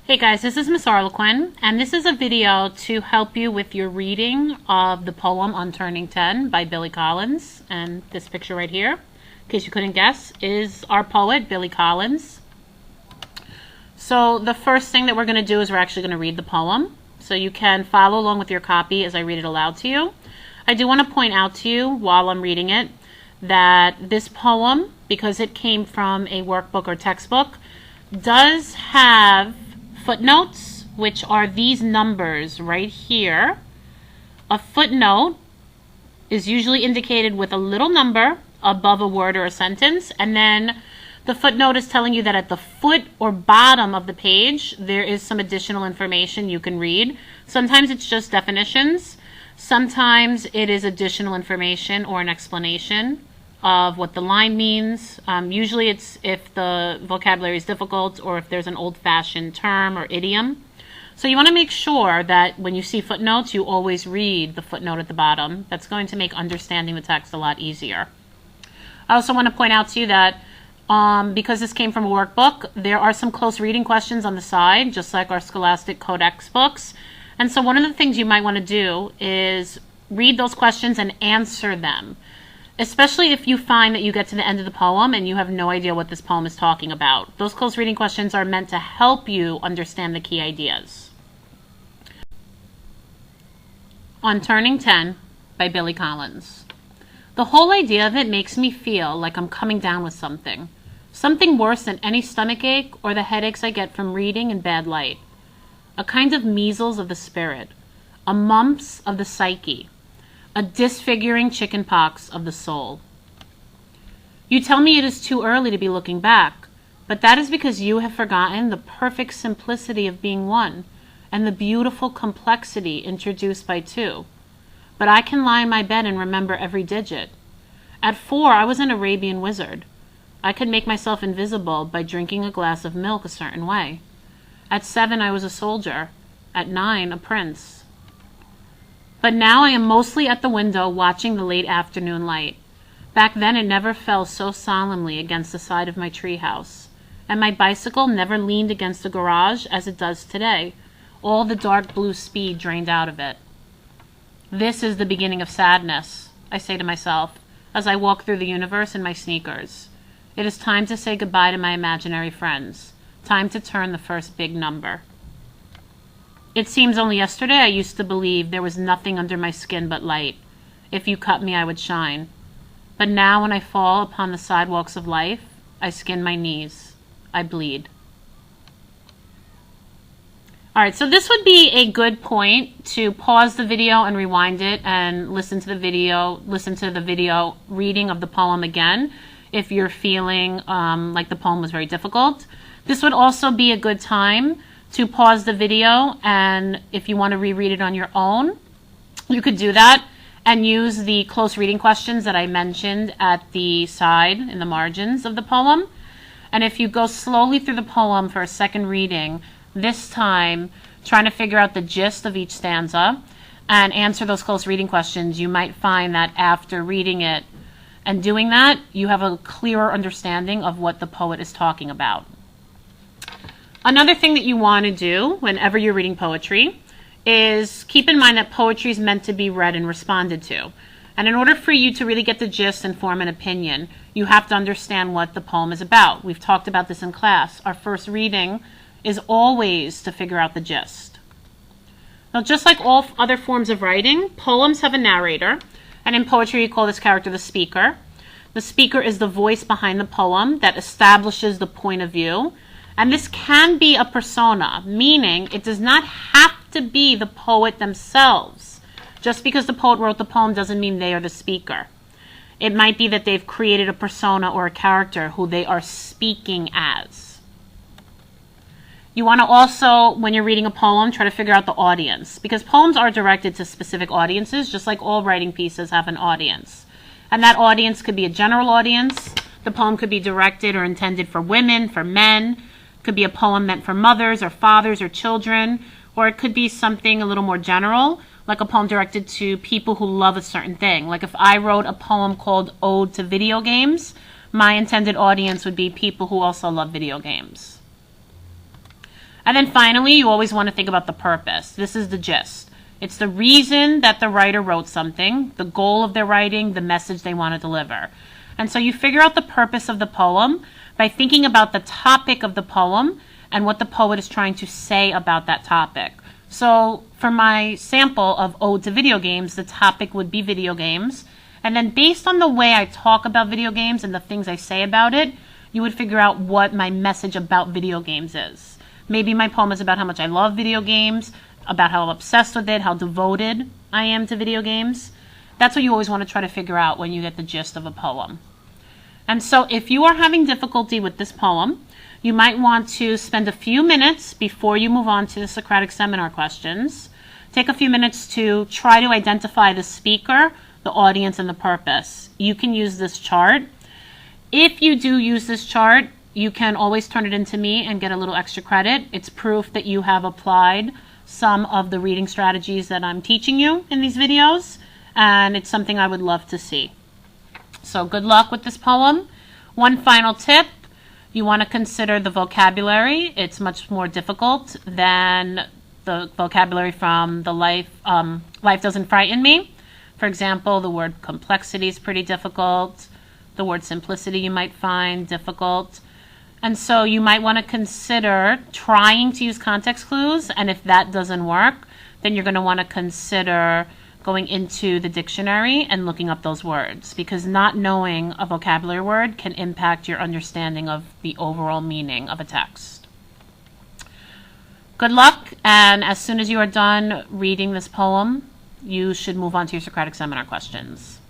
Hey guys, this is Miss Arlequin, and this is a video to help you with your reading of the poem On Turning 10 by Billy Collins. And this picture right here, in case you couldn't guess, is our poet, Billy Collins. So the first thing that we're going to do is we're actually going to read the poem. So you can follow along with your copy as I read it aloud to you. I do want to point out to you while I'm reading it that this poem, because it came from a workbook or textbook, does have footnotes, which are these numbers right here. A footnote is usually indicated with a little number above a word or a sentence, and then the footnote is telling you that at the foot or bottom of the page there is some additional information you can read. Sometimes it's just definitions, sometimes it is additional information or an explanation of what the line means. Usually it's if the vocabulary is difficult or if there's an old-fashioned term or idiom. So you want to make sure that when you see footnotes, you always read the footnote at the bottom. That's going to make understanding the text a lot easier. I also want to point out to you that because this came from a workbook, there are some close reading questions on the side, just like our Scholastic Codex books. And so one of the things you might want to do is read those questions and answer them, especially if you find that you get to the end of the poem and you have no idea what this poem is talking about. Those close reading questions are meant to help you understand the key ideas. On Turning 10 by Billy Collins. The whole idea of it makes me feel like I'm coming down with something. Something worse than any stomachache or the headaches I get from reading in bad light. A kind of measles of the spirit. A mumps of the psyche. A disfiguring chicken pox of the soul. You tell me it is too early to be looking back, but that is because you have forgotten the perfect simplicity of being one and the beautiful complexity introduced by two. But I can lie in my bed and remember every digit. At 4, I was an Arabian wizard. I could make myself invisible by drinking a glass of milk a certain way. At 7, I was a soldier. At 9, a prince. But now I am mostly at the window watching the late afternoon light. Back then it never fell so solemnly against the side of my treehouse, and my bicycle never leaned against the garage as it does today, all the dark blue speed drained out of it. This is the beginning of sadness, I say to myself, as I walk through the universe in my sneakers. It is time to say goodbye to my imaginary friends, time to turn the first big number. It seems only yesterday I used to believe there was nothing under my skin but light. If you cut me, I would shine. But now when I fall upon the sidewalks of life, I skin my knees. I bleed. Alright, so this would be a good point to pause the video and rewind it and listen to the video reading of the poem again if you're feeling like the poem was very difficult. This would also be a good time to pause the video, and if you want to reread it on your own, you could do that and use the close reading questions that I mentioned at the side in the margins of the poem. And if you go slowly through the poem for a second reading, this time trying to figure out the gist of each stanza and answer those close reading questions, you might find that after reading it and doing that, you have a clearer understanding of what the poet is talking about. Another thing that you want to do whenever you're reading poetry is keep in mind that poetry is meant to be read and responded to. And in order for you to really get the gist and form an opinion, you have to understand what the poem is about. We've talked about this in class. Our first reading is always to figure out the gist. Now, just like all other forms of writing, poems have a narrator, and in poetry you call this character the speaker. The speaker is the voice behind the poem that establishes the point of view. And this can be a persona, meaning it does not have to be the poet themselves. Just because the poet wrote the poem doesn't mean they are the speaker. It might be that they've created a persona or a character who they are speaking as. You want to also, when you're reading a poem, try to figure out the audience, because poems are directed to specific audiences, just like all writing pieces have an audience. And that audience could be a general audience. The poem could be directed or intended for women, for men. Could be a poem meant for mothers or fathers or children, or it could be something a little more general, like a poem directed to people who love a certain thing. Like if I wrote a poem called Ode to Video Games, my intended audience would be people who also love video games. And then finally, you always want to think about the purpose. This is the gist. It's the reason that the writer wrote something, the goal of their writing, the message they want to deliver. And so you figure out the purpose of the poem by thinking about the topic of the poem and what the poet is trying to say about that topic. So for my sample of Ode to Video Games, the topic would be video games. And then based on the way I talk about video games and the things I say about it, you would figure out what my message about video games is. Maybe my poem is about how much I love video games, about how I'm obsessed with it, how devoted I am to video games. That's what you always want to try to figure out when you get the gist of a poem. And so if you are having difficulty with this poem, you might want to spend a few minutes before you move on to the Socratic Seminar questions. Take a few minutes to try to identify the speaker, the audience, and the purpose. You can use this chart. If you do use this chart, you can always turn it into me and get a little extra credit. It's proof that you have applied some of the reading strategies that I'm teaching you in these videos, and it's something I would love to see. So good luck with this poem. One final tip. You want to consider the vocabulary. It's much more difficult than the vocabulary from the Life Doesn't Frighten Me. For example, the word complexity is pretty difficult. The word simplicity you might find difficult. And so you might want to consider trying to use context clues. And if that doesn't work, then you're going to want to consider going into the dictionary and looking up those words, because not knowing a vocabulary word can impact your understanding of the overall meaning of a text. Good luck, and as soon as you are done reading this poem, you should move on to your Socratic Seminar questions.